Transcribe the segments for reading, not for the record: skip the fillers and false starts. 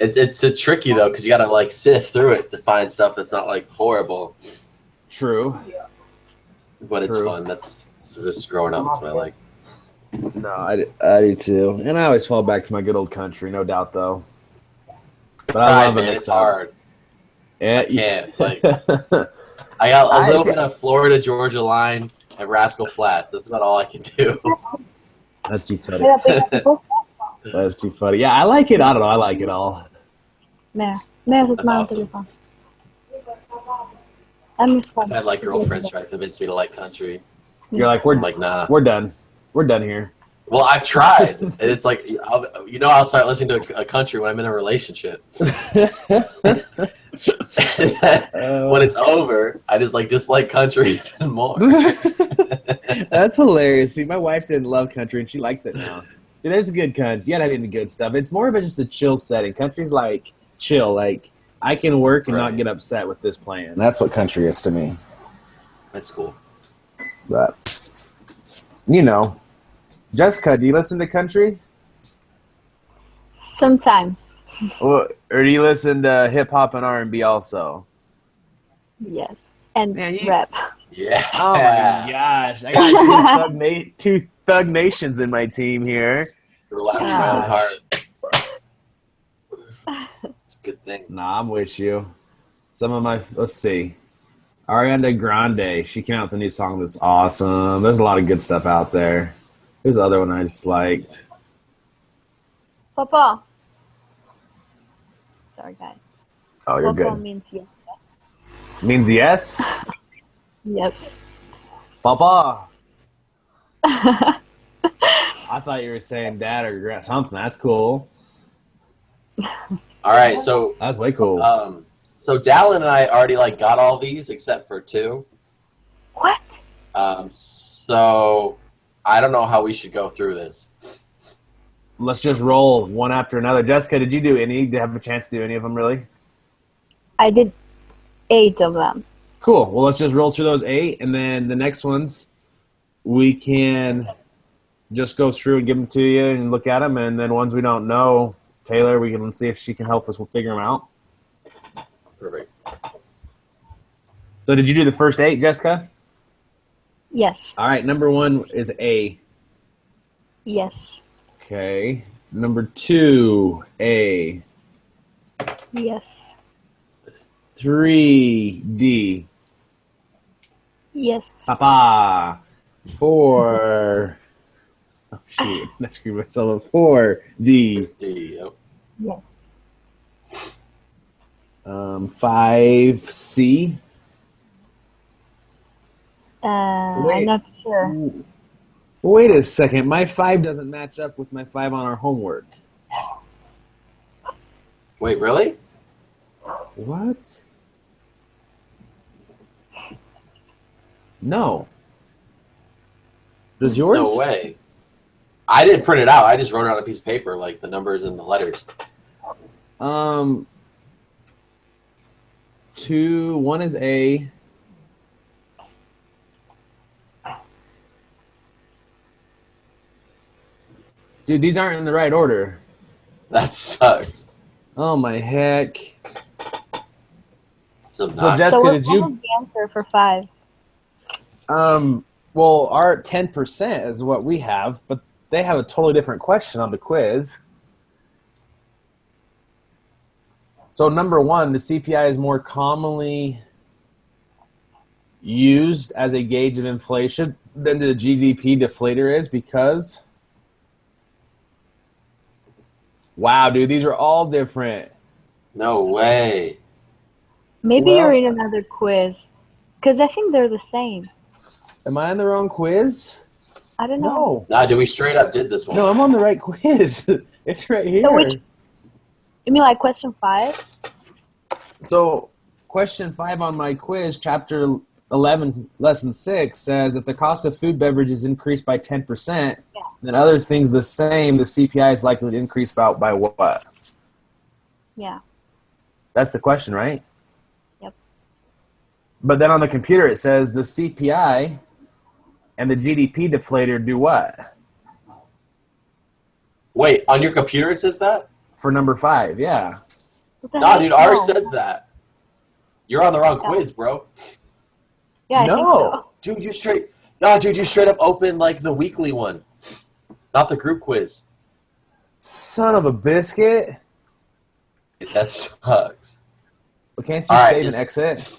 It's a tricky though because you gotta like sift through it to find stuff that's not like horrible. True. But it's fun. That's just growing up. That's what I like. No, I do too. And I always fall back to my good old country, no doubt though. But I love man, it's hard. Yeah, I can't. Like, I got a little bit of Florida Georgia line and Rascal Flats. That's about all I can do. That's too funny. That's too funny. Yeah, I like it. I don't know. I like it all. That's awesome. I had like girlfriends try to convince me to like country. You're like, I'm like, nah. We're done. We're done here. Well, I've tried. And it's like, I'll start listening to a country when I'm in a relationship. When it's over, I just dislike country even more. That's hilarious. See, my wife didn't love country, and she likes it now. Dude, there's a good country. You gotta have any good stuff. It's more of just a chill setting. Country's like chill. Like, I can work and not get upset with this plan. That's what country is to me. That's cool. But, Jessica, do you listen to country? Sometimes. Or do you listen to hip-hop and R&B also? Yes. And rap. Yeah. Oh, my gosh. I got two Thug Nations in my team here. You're laughing to my own heart. It's a good thing. Nah, I'm with you. Let's see. Ariana Grande. She came out with a new song that's awesome. There's a lot of good stuff out there. Here's the other one I just liked. Papa. Sorry, guys. Oh, you're Papa good. means yes. Means yes? Yep. Papa. I thought you were saying dad or something. That's cool. All right, so that's way cool. So Dallin and I already got all these except for 2. What? So I don't know how we should go through this. Let's just roll one after another. Jessica, did you do any? Did you have a chance to do any of them, really? I did 8 of them. Cool. Well, let's just roll through those 8, and then the next ones we can just go through and give them to you and look at them, and then ones we don't know, Taylor, we can see if she can help us. We'll figure them out. Perfect. So did you do the first 8, Jessica? Yes. All right, number 1 is A. Yes. Okay. Number 2, A. Yes. 3, D. Yes. Papa. 4. Oh, shoot. I screwed myself up. 4, D. D, yep. Yes. 5, C. I'm not sure. Wait a second. My 5 doesn't match up with my 5 on our homework. Wait, really? What? No. Does yours? No way. I didn't print it out. I just wrote it on a piece of paper, the numbers and the letters. 2, 1 is A. Dude, these aren't in the right order. That sucks. Oh my heck. So Jessica, so did you? What was the answer for 5? Well, our 10% is what we have, but they have a totally different question on the quiz. So number 1, the CPI is more commonly used as a gauge of inflation than the GDP deflator is because... Wow, dude, these are all different. No way. Maybe you're in another quiz. Because I think they're the same. Am I on the wrong quiz? I don't know. Nah, we straight up did this one. No, I'm on the right quiz. It's right here. So you mean question 5? So question 5 on my quiz, chapter 11, lesson 6, says if the cost of food beverages increased by 10%, then other things the same, the CPI is likely to increase by what? Yeah. That's the question, right? Yep. But then on the computer it says the CPI and the GDP deflator do what? Wait, on your computer it says that? for number 5. Yeah. What the Nah, heck? dude, ours No. says that. You're on the wrong Yeah. quiz, bro. Yeah, I think No. so. Dude, you straight up opened like the weekly one, not the group quiz. Son of a biscuit. That sucks. Well, can't you All right, save just- and exit?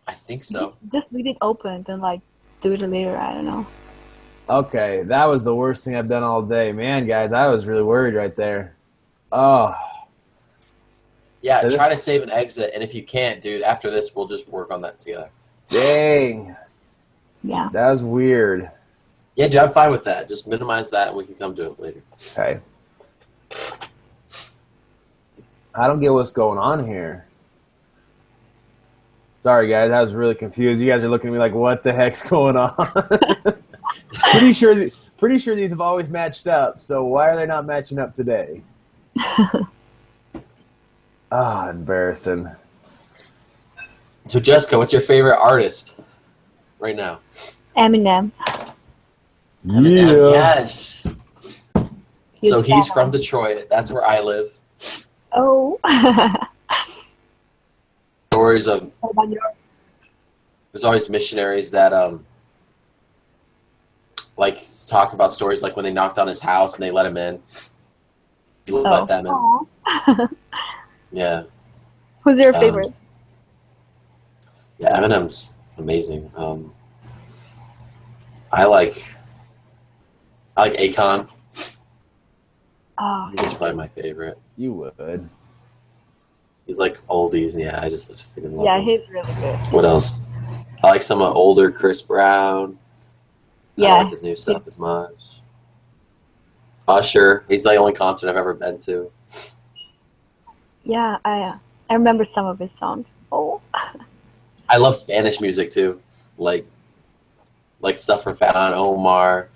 I think so. Just leave it open and like do it later. I don't know. Okay, that was the worst thing I've done all day. Man, guys, I was really worried right there. Oh, Yeah, So try to this- save and exit, and if you can't, dude, after this, we'll just work on that together. dang. Yeah. That was weird. Yeah, dude, I'm fine with that. Just minimize that, and we can come to it later. Okay. I don't get what's going on here. Sorry, guys. I was really confused. You guys are looking at me like, what the heck's going on? pretty sure these have always matched up. So why are they not matching up today? Ah, embarrassing. So, Jessica, what's your favorite artist right now? Eminem. Eminem. Yes. Huge So he's fan. from Detroit. That's where I live. Oh. Stories of What about your- there's always missionaries that like talk about stories like when they knocked on his house and they let him in. He let them in. Aw. Yeah. Who's your Um, favorite? Yeah, Eminem's amazing. I like Akon. Oh, He's probably my favorite. You would. He's like oldies. Yeah, I just think love yeah, him. he's really good. What else? I like some older Chris Brown. I don't Yeah. like his new stuff as much. Usher. He's the only concert I've ever been to. Yeah, I remember some of his songs. Oh. I love Spanish music too, like stuff from Fallon Omar,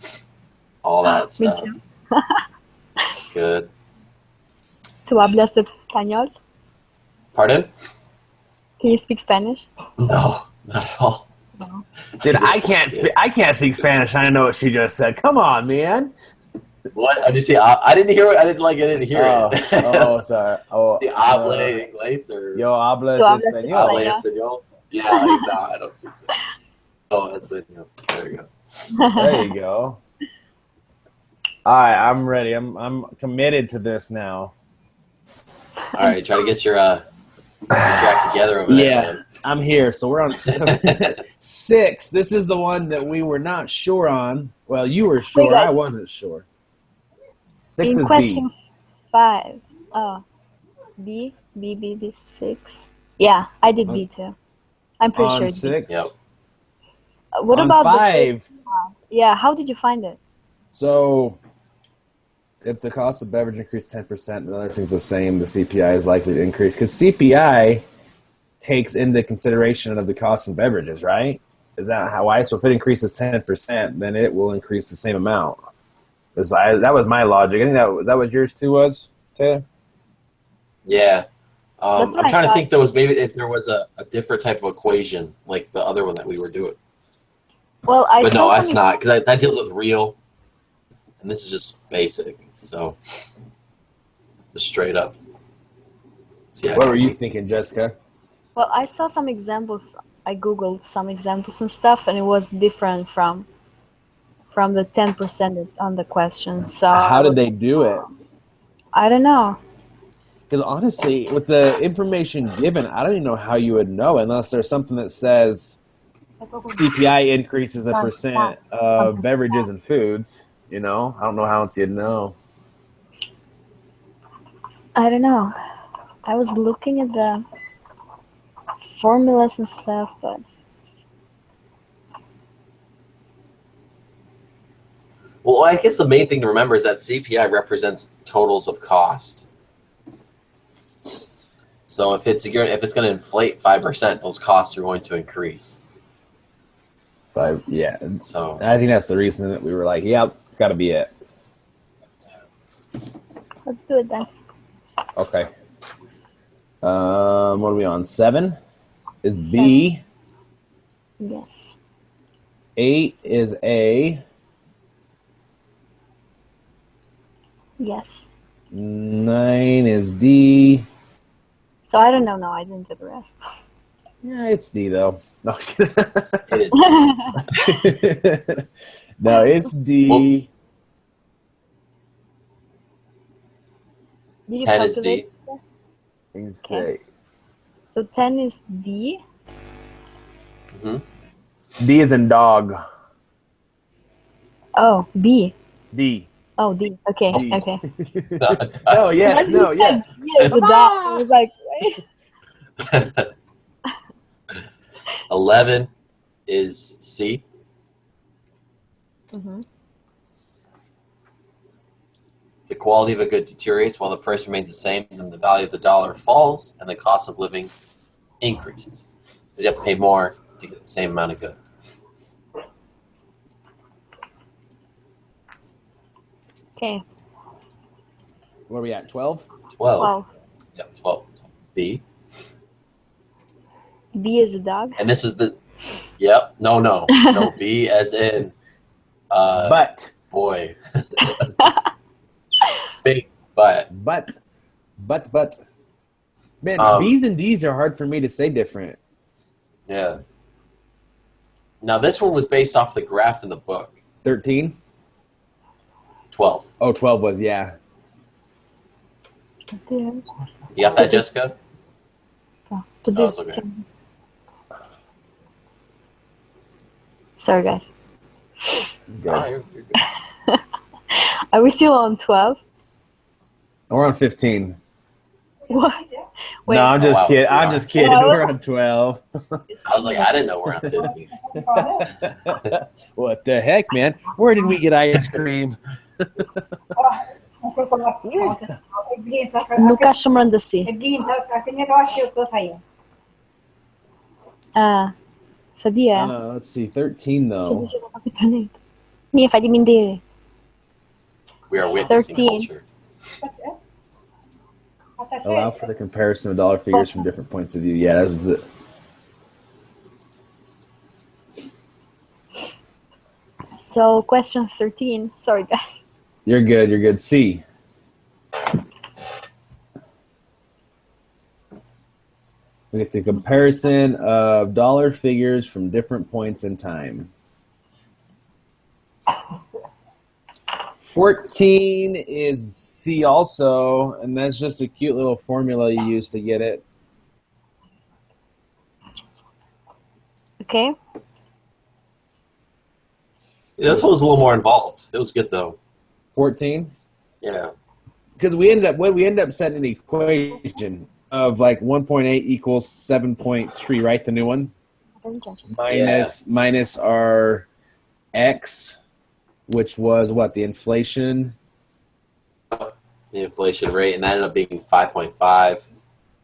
all that Me stuff. too. It's good. ¿Tú hablas español? Pardon? Can you speak Spanish? No, not at all. No. Dude, I just- can't speak Spanish. I know what she just said. Come on, man. What? I just see. I didn't hear it. I didn't hear Oh, it. oh, sorry. Oh, The habla inglés or yo hablas Yo hablas español. habla español. español? Yeah, like, nah, I don't speak that. Oh, that's good. There you go. There you go. All right, I'm ready. I'm committed to this now. All right, try to get your act together over there, Yeah. man. I'm here. So we're on 6. This is the one that we were not sure on. Well, you were sure. guys. I wasn't sure. 6 In is question B. 5. Oh. B, 6. Yeah, I did B too. I'm pretty sure On it's B. 6. Yep. What on about the 5. Yeah, how did you find it? So, if the cost of beverage increased 10% and other things the same, the CPI is likely to increase. Because CPI takes into consideration of the cost of beverages, right? Is that how why? So if it increases 10%, then it will increase the same amount. That was my logic. I think that what yours too was, Taylor? Yeah. That's what I'm I trying to thought. think there was maybe if there was a different type of equation like the other one that we were doing. Well, I But saw no, that's some- not because that deals with real, and this is just basic. So just straight up. See, What were you thinking, Jessica? Well, I saw some examples. I googled some examples and stuff, and it was different from the 10% on the question. So How did they do it? I don't know. Because honestly, with the information given, I don't even know how you would know unless there's something that says CPI increases a percent of beverages and foods. You know, I don't know how else you'd know. I don't know. I was looking at the formulas and stuff, but Well, I guess the main thing to remember is that CPI represents totals of cost. So if it's going to inflate 5%, those costs are going to increase. But yeah, So I think that's the reason that we were like, "Yep, got to be it." let's do it then. Okay. What are we on? 7 is B. Yes. 8 is A. Yes. 9 is D. So I don't know. No, I didn't do the rest. Yeah, it's D though. No, It is. no, it's D. Did you 10 is calculate? D. Let's Okay. say So 10 is D. Hmm. D is in dog. Oh, B. D. Oh, D. Okay. D. Okay. No, yes, When no, you yes. said D is the dog, I was like, wait. 11 is C. Mm-hmm. The quality of a good deteriorates while the price remains the same, and the value of the dollar falls, and the cost of living increases. Because you have to pay more to get the same amount of good. Okay. Where are we at? 12? 12. 12. Yeah, 12. B. B is the dog. And this is the. Yep. No. B as in. But. Boy. Big butt. But. Man, Um, B's and D's are hard for me to say different. Yeah. Now, this one was based off the graph in the book. 13? 12. Oh, 12 was, yeah. You got that, Jessica? To Oh, do. it's okay. Sorry, guys. Good. You're good. Are we still on 12? We're on 15. What? Wait. No, I'm just wow, kidding. we I'm are. just kidding. Well- We're on 12. I was like, I didn't know we're on 15. What the heck, man? Where did we get ice cream? Nunca chamando-se. Ah, sabia? Let's see. 13, though. Minha faz de mim de. We are witnessing 13. culture. Allow for the comparison of dollar figures from different points of view. Yeah, that was the. So, question 13. Sorry, guys. You're good. You're good. C. We get the comparison of dollar figures from different points in time. 14 is C also, and that's just a cute little formula you use to get it. Okay. Yeah, this one was a little more involved. It was good, though. 14? Yeah. Because we ended up setting an equation of like 1.8 equals 7.3, right? The new one? Minus our X, which was what? The inflation? The inflation rate, and that ended up being 5.5.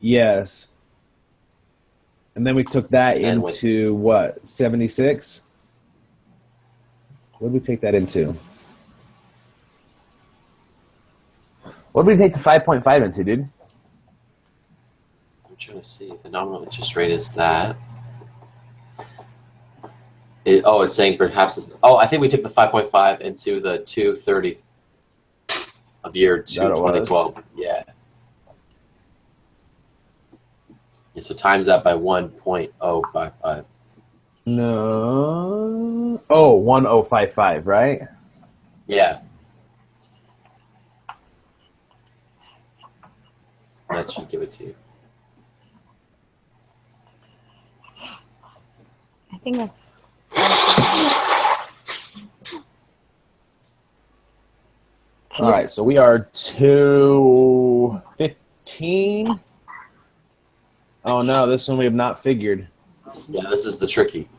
Yes. And then we took that And then into what? 76? What did we take that into? What did we take the 5.5 into, dude? I'm trying to see. The nominal interest rate is that. It's saying perhaps it's. Oh, I think we took the 5.5 into the 230 of year That it was. 2012. Yeah. So times that by 1.055. No. Oh, 1055, right? Yeah. That should give it to you. I think that's. All right, so we are 215. Oh no, this one we have not figured. Yeah, this is the tricky.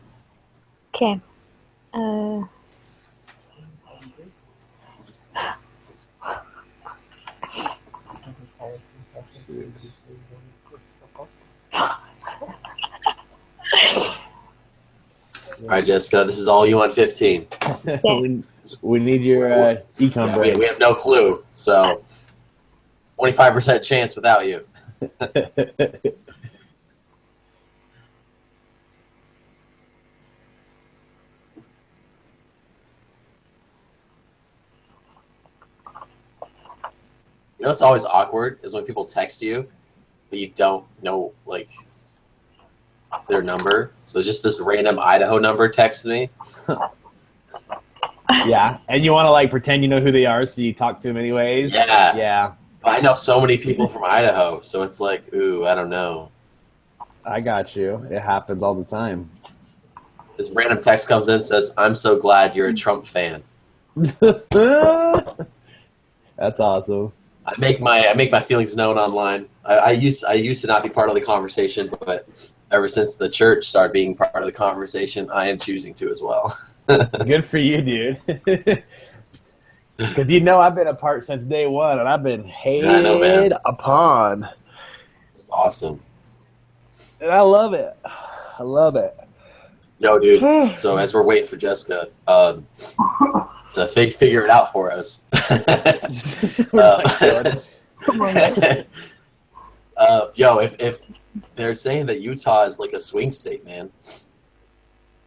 Okay. All right, Jessica, this is all you on 15. we need your econ Yeah, break. we have no clue, so 25% chance without you. You know what's always awkward is when people text you, but you don't know like their number. So just this random Idaho number texts me. Yeah, and you want to like pretend you know who they are, so you talk to them anyways. Yeah. Yeah, But I know so many people from Idaho, so it's like, ooh, I don't know. I got you. It happens all the time. This random text comes in and says, "I'm so glad you're a Trump fan." That's awesome. I make my feelings known online. I used to not be part of the conversation, but ever since the church started being part of the conversation, I am choosing to as well. Good for you, dude. Because I've been a part since day one, and I've been I know, man. hated upon. It's awesome. And I love it. I love it. Yo, dude. So as we're waiting for Jessica to figure it out for us, We're just like chilling. Come on, guys. yo, if they're saying that Utah is like a swing state, man.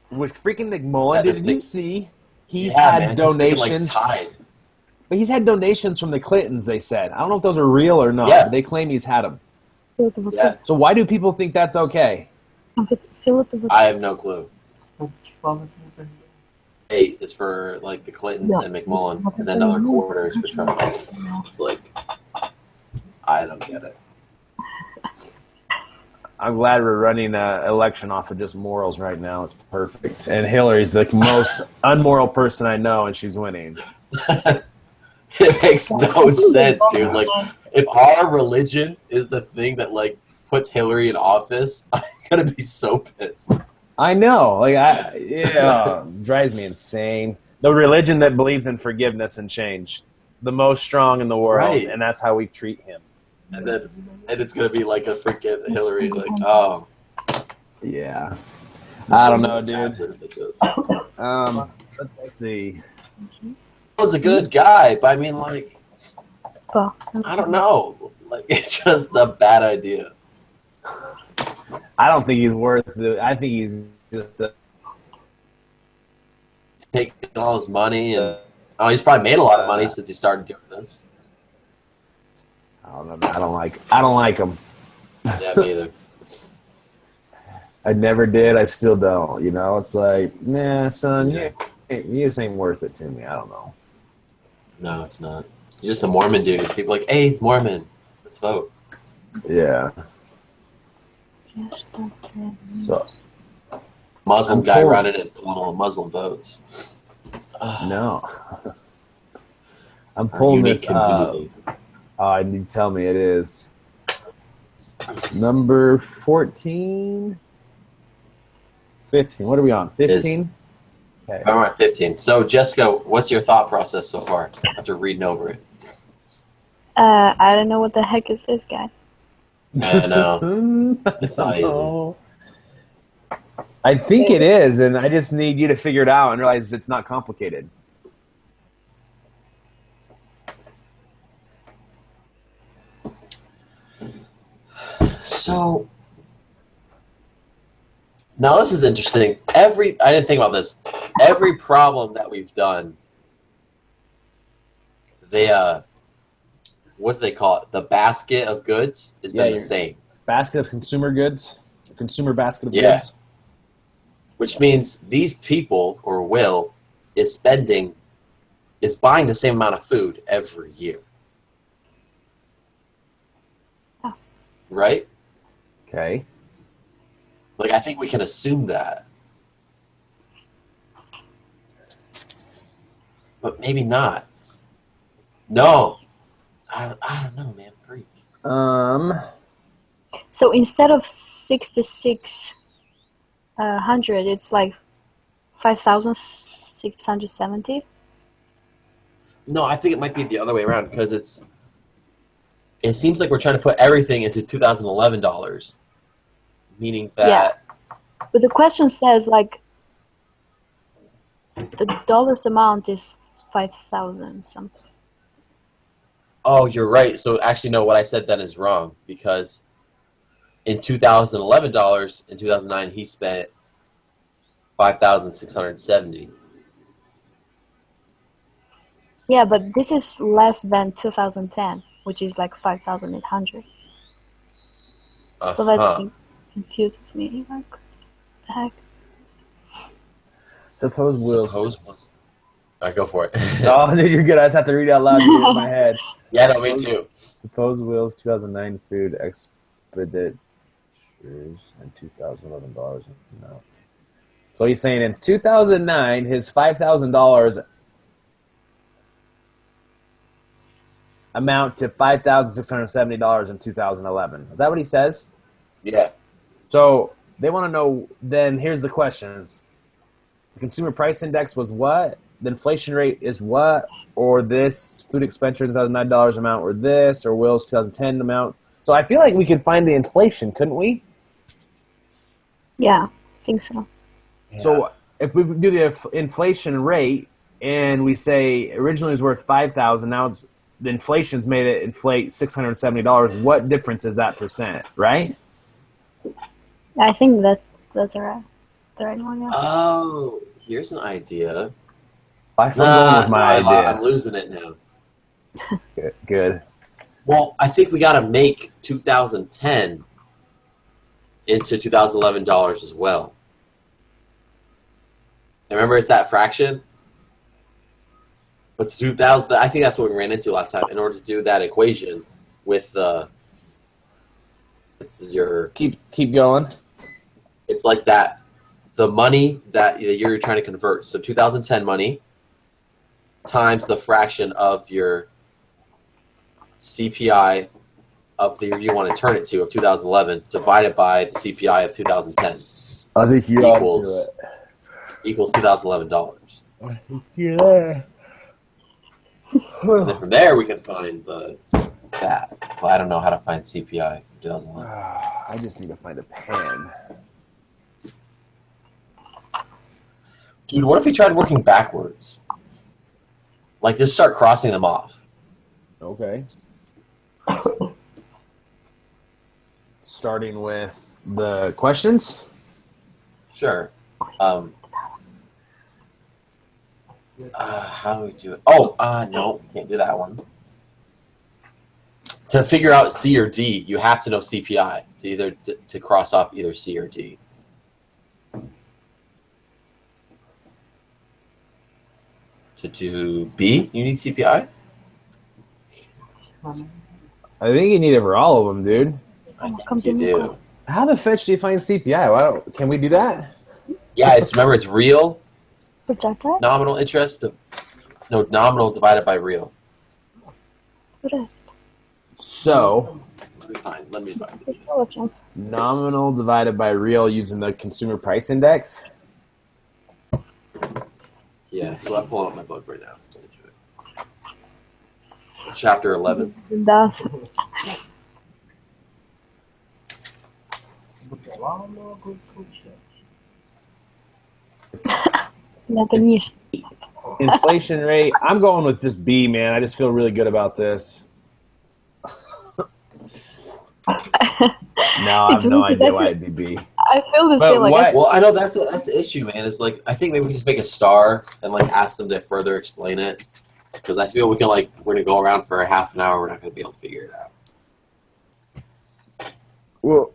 With freaking McMullen, Yeah, this did you thing- see? He's Yeah, had man, he's freaking, donations. like, tied. But he's had donations from the Clintons, they said. I don't know if those are real or not, Yeah. but they claim he's had them. Yeah, So why do people think that's okay? I have no clue. 8 is for like the Clintons and McMullen, and then another quarter is for Trump. It's like, I don't get it. I'm glad we're running an election off of just morals right now. It's perfect. And Hillary's the most unmoral person I know, and she's winning. It makes no sense, dude. Like, if our religion is the thing that like puts Hillary in office, I'm gonna be so pissed. I know. Drives me insane. The religion that believes in forgiveness and change. The most strong in the world, Right. and that's how we treat him. And it's gonna be like a freaking Hillary, like, oh, Yeah. I don't know, dude. Ridiculous. Let's see. He's a good guy, but I mean, like, I don't know. Like, it's just a bad idea. I don't think he's worth it. I think he's just Taking all his money, and he's probably made a lot of money since he started doing this. I don't know. I don't like him. Yeah, me either. I never did. I still don't. It's like, nah, son, you just ain't worth it to me. I don't know. No, it's not. He's just a Mormon dude. People are like, hey, he's Mormon. Let's vote. Yeah. So Muslim I'm guy poor. running and pulling all the Muslim votes. no. I'm Our pulling unique this up. community. Oh, you tell me it is. Number 14? 15. What are we on? 15? Okay. All right, 15. So, Jessica, what's your thought process so far after reading over it? I don't know what the heck is this guy. I know. It's not easy. I think it is, and I just need you to figure it out and realize it's not complicated. So, now this is interesting. I didn't think about this. Every problem that we've done, what do they call it? The basket of goods has been the same. Basket of consumer goods, consumer basket of Yeah. goods. Which means these people, or Will, is buying the same amount of food every year. Oh. Right? Okay. Like, I think we can assume that. But maybe not. No. I don't know, man. Freak. So instead of 6,600, it's like 5,670. No, I think it might be the other way around because it seems like we're trying to put everything into $2011, meaning that But the question says like the dollars amount is 5,000 something. Oh, you're right. So actually, no, what I said then is wrong because in $2011, in 2009, he spent 5,670. Yeah, but this is less than 2010, which is like 5,800. So that confuses me. Like, what the heck? Suppose Will's. All right, go for it. Oh, dude, you're good. I just have to read out loud to get it in my head. Yeah, no, me too. Suppose Will's 2009 food expeditures and $2,011. No. So he's saying in 2009, his $5,000 amount to $5,670 in 2011. Is that what he says? Yeah. So they want to know, then here's the questions. The consumer price index was what? The inflation rate is what? Or this food expenditures $2009 amount, or this, or Will's 2010 amount. So I feel like we could find the inflation, couldn't we? Yeah, I think so. Yeah. So if we do the inflation rate and we say originally it was worth $5,000, now the inflation's made it inflate $670. What difference is that percent, right? I think that's the right one. Yeah. Oh, here's an idea. I'm going with my idea. I'm losing it now. Good. Well, I think we got to make 2010 into $2011 as well. And remember, it's that fraction. But 2000, I think that's what we ran into last time. In order to do that equation with it's your keep going. It's like that. The money that you're trying to convert. So 2010 money times the fraction of your CPI of the year you want to turn it to of 2011 divided by the CPI of 2010. I think you equals $2011. Yeah. And then from there we can find that. Well, I don't know how to find CPI for 2011. I just need to find a pen. Dude, what if we tried working backwards? Like, just start crossing them off. Okay. Starting with the questions? Sure. How do we do it? Oh, no, can't do that one. To figure out C or D, you have to know CPI to cross off either C or D. To do B, you need CPI? I think you need it for all of them, dude. I think you do. How the fetch do you find CPI? Can we do that? Yeah, remember it's real Projected? nominal interest. Nominal divided by real. So, Let me find. Nominal divided by real using the consumer price index. Yeah, so I'm pulling up my book right now. Chapter 11. That's Inflation rate. I'm going with just B, man. I just feel really good about this. No, I have no idea why it'd be B. I feel the same. Well, I know that's the issue, man. It's like I think maybe we just make a star and like ask them to further explain it, because I feel we're gonna go around for a half an hour. We're not gonna be able to figure it out. Well,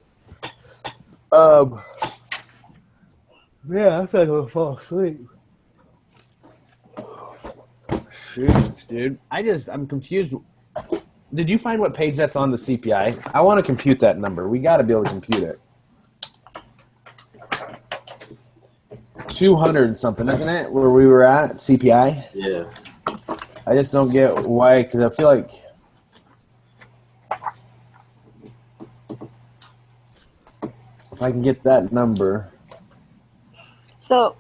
yeah, I feel like I'm gonna fall asleep. Shoot, dude. I'm confused. Did you find what page that's on the CPI? I want to compute that number. We got to be able to compute it. 200 something, isn't it? Where we were at CPI. Yeah. I just don't get why, because I feel like if I can get that number. So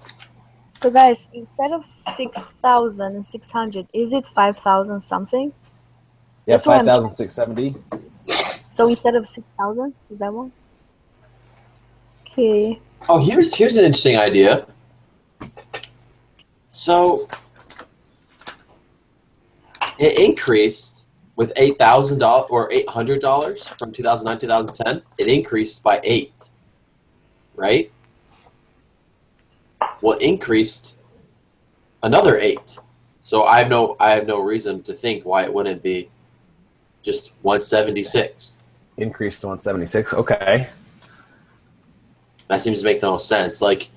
guys, instead of 6,600, is it 5,000 something? Yeah, That's what I'm 5,670. So instead of 6,000, is that one? Okay. Oh, here's an interesting idea. So it increased with $8,000 or $800 from 2009 to 2010. It increased by 8, right? Well, increased another 8. So I have no reason to think why it wouldn't be just 176. Increase to 176. Okay. That seems to make the most sense. Like,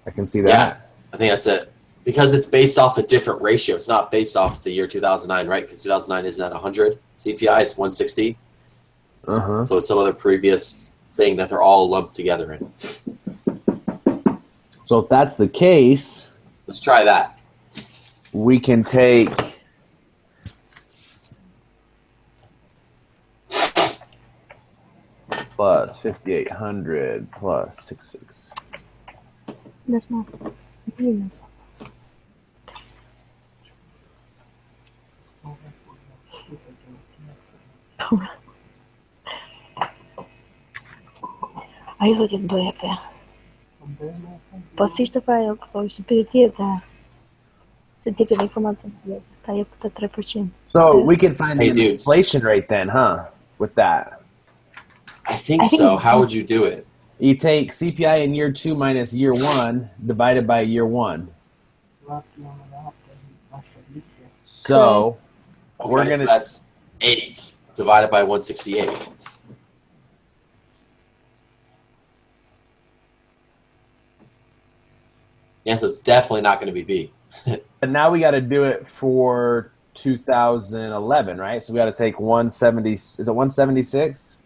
I can see that. yeah, I think that's it. Because it's based off a different ratio. It's not based off the year 2009, right? Because 2009 isn't at 100 CPI. It's 160. Uh-huh. So it's some other previous thing that they're all lumped together in. So if that's the case, Let's try that. we can take plus 5,800 plus 66. There's no minus. Aiuto dovete. Posso fare close period. The ticket information I put 3%. So we can find Hey, the dudes. inflation rate then, huh? With that. I think I think so. you How can- would you do it? You take CPI in year 2 minus year 1 divided by year 1. So Okay, We're so gonna- that's 8 divided by 168. Yes, it's definitely not going to be B. but now we got to do it for 2011, right? So we got to take 170. Is it 176?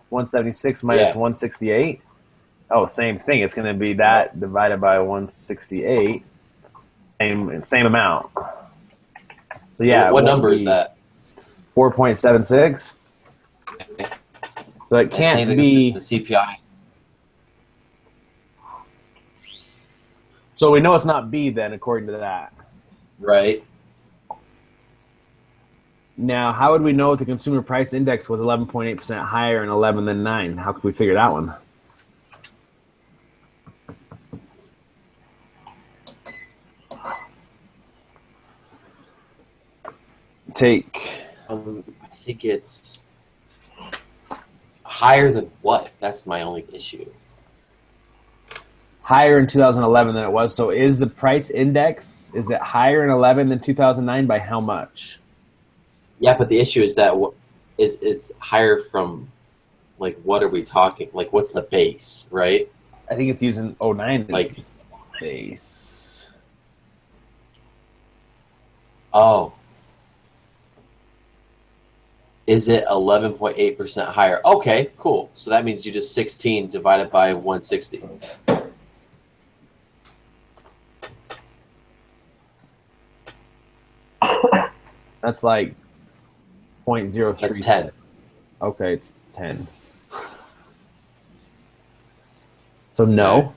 176 minus Yeah. 168. Oh, same thing. It's going to be that divided by 168. Same amount. So yeah. What it won't number is be that? 4.76. So it It's saying can't that be. the CPI. So we know it's not B then, according to that. Right. Now, how would we know if the consumer price index was 11.8% higher in 11 than 9? How could we figure that one? Take I think it's higher than what? That's my only issue. higher in 2011 than it was. So is the price index, is it higher in 11 than 2009 by how much? Yeah, but the issue is that it's higher from, like, what are we talking? Like, what's the base, right? I think it's using 09 as Like- the base. Oh. Is it 11.8% higher? Okay, cool. So that means you just 16 divided by 160. That's like 0.03. That's 10. Okay, it's 10. So no. Okay.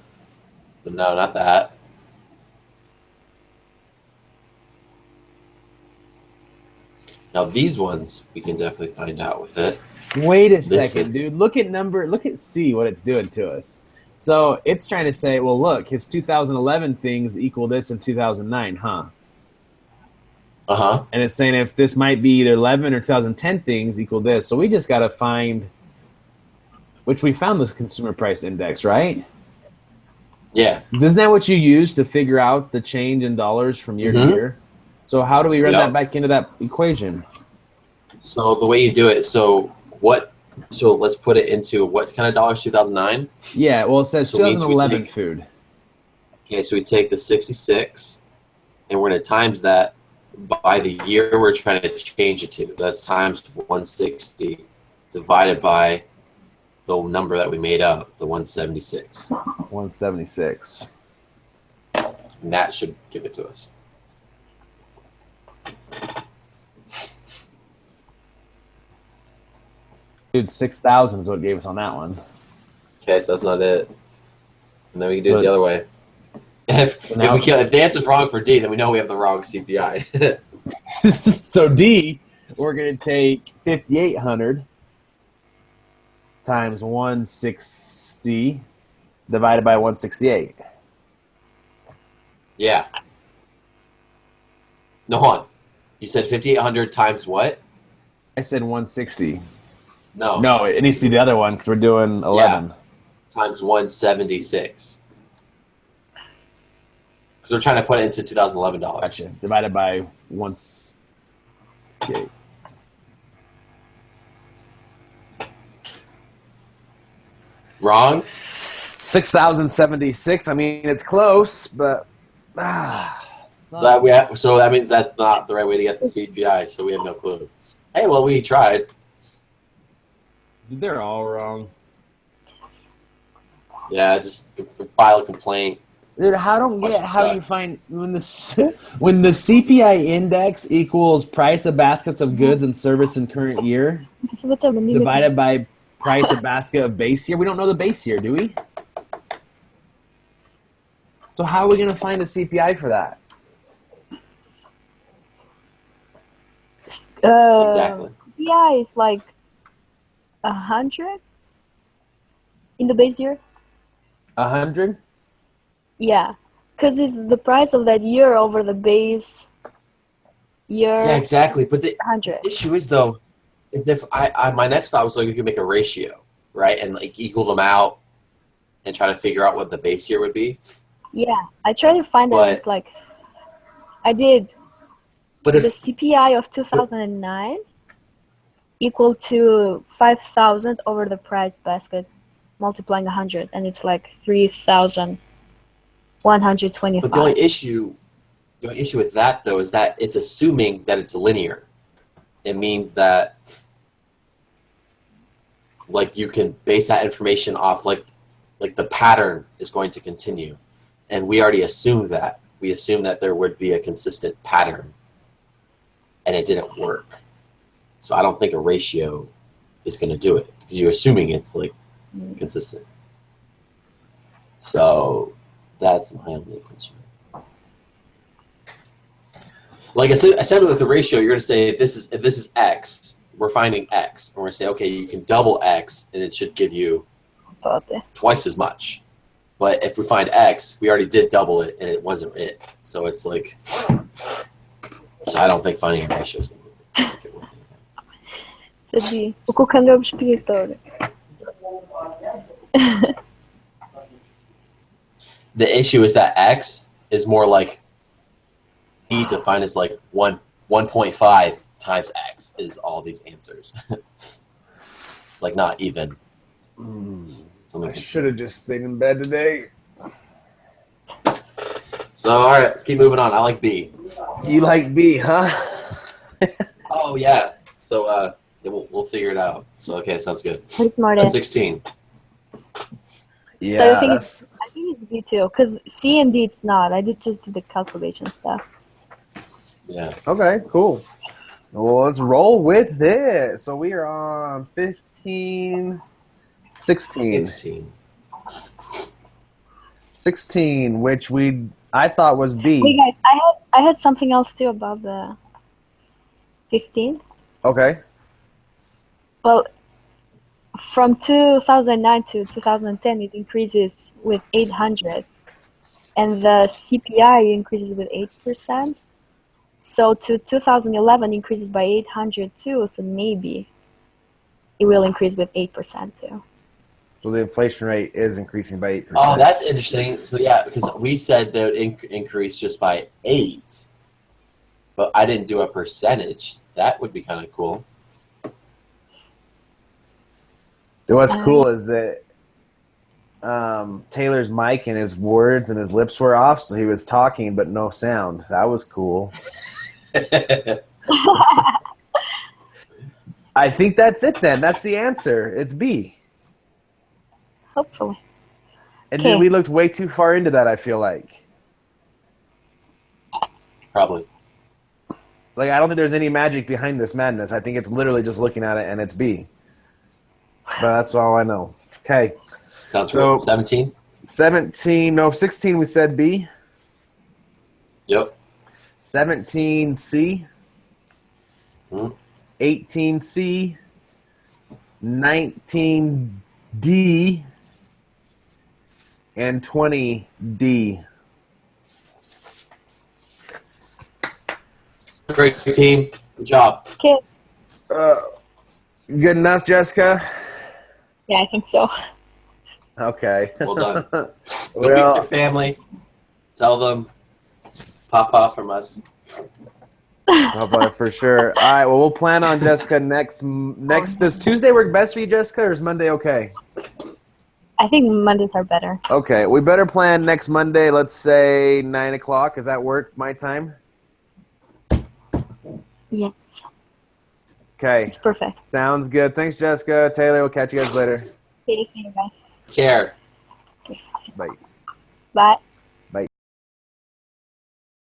So no, not that. Now these ones we can definitely find out with it. Wait a This second, is- dude. Look at C, what it's doing to us. So it's trying to say, well, look, his 2011 things equal this in 2009, huh? Uh-huh. And it's saying if this might be either 11 or 2010 things equal this. So we just got to find, which we found this consumer price index, right? Yeah. Isn't that what you use to figure out the change in dollars from year to Mhm. year? So how do we run Yep. that back into that equation? So the way you do it, so let's put it into what kind of dollars? 2009? Yeah, well, it says So it means we 2011 take- food. Okay, so we take the 66 and we're going to times that by the year we're trying to change it to. That's times 160 divided by the number that we made up, the 176. 176. And that should give it to us. Dude, 6,000 is what it gave us on that one. Okay, so that's not it. And then we can do it But- the other way. If now- if the answer's wrong for D, then we know we have the wrong CPI. So D, we're going to take 5,800 times 160 divided by 168. Yeah. No, hold on. You said 5,800 times what? I said 160. No. No, it needs to be the other one because we're doing 11. Times 176. Because we're trying to put it into 2011 dollars. Gotcha. Divided by 160. 68. Wrong. 6,076. I mean, it's close, but So that means that's not the right way to get the CPI. So we have no clue. Hey, well, we tried. they're all wrong. Yeah, just file a complaint. Dude, I don't get Must how suck. you find when the CPI index equals price of baskets of goods and service in current year divided by price of basket of base year. We don't know the base year, do we? So how are we going to find the CPI for that? Exactly. Yeah, it's like 100 in the base year. 100? Yeah, because it's the price of that year over the base year. Yeah, exactly. But the 100. issue is, though, is if my next thought was like you could make a ratio, right, and like equal them out and try to figure out what the base year would be. Yeah, I tried to find But- that. It's like I did. But The if CPI of 2009 equal to 5,000 over the price basket, multiplying 100, and it's like 3,125. but the only issue with that though is that it's assuming that it's linear. It means that like you can base that information off like the pattern is going to continue, and we already assumed that. We assumed that there would be a consistent pattern, and it didn't work. So I don't think a ratio is going to do it because you're assuming it's like consistent. So that's my only concern. Like I said with the ratio, you're going to say if this is X, we're finding X, and we're going to say okay, you can double X, and it should give you twice as much. But if we find X, we already did double it, and it wasn't it. So it's like, so I don't think finding a ratio is going to make it work. Sabi, ukukanga espiritor. The issue is that X is more like E to find is like 1.5 times X is all these answers. It's like not even. Something I should have just stayed in bed today. So all right, let's keep moving on. I like B. You like B, huh? Oh yeah. So yeah, we'll figure it out. So okay, sounds good. What's more That's than? 16. Yeah. So I think it's B too, because C and D it's not. I did just do the calculation stuff. Yeah. Okay, cool. Well, let's roll with it. So we are on 15, 16. 16. 16, which I thought was B. Wait, guys, I had something else too about the 15. Okay. Well, from 2009 to 2010, it increases with 800, and the CPI increases with 8%. So to 2011 increases by 800 too. So maybe it will increase with 8% too. So the inflation rate is increasing by 8%. Oh, that's interesting. So yeah, because we said that it increase just by 8, but I didn't do a percentage. That would be kind of cool. What's cool is that Taylor's mic and his words and his lips were off, so he was talking but no sound. That was cool. I think that's it then. That's the answer. It's B. Hopefully. And then Okay. we looked way too far into that, I feel like. Probably. Like, I don't think there's any magic behind this madness. I think it's literally just looking at it and it's B. But that's all I know. Okay. Sounds So- right. 17? 16 we said B. Yep. 17C. Hmm. 18C. 19D. And 20D. Great team. Good job. Okay. Good enough, Jessica? Yeah, I think so. Okay. Well done. Go meet your Well, family. Tell them, pop off from us. Oh, but for sure. All right. Well, we'll plan on Jessica next. Does Tuesday work best for you, Jessica, or is Monday okay? I think Mondays are better. Okay. We better plan next Monday. Let's say 9 o'clock. Does that work? My time. Yes, Okay. it's perfect. Sounds good. Thanks, Jessica. Taylor. We'll catch you guys later. Okay, bye. Care. Bye. Bye.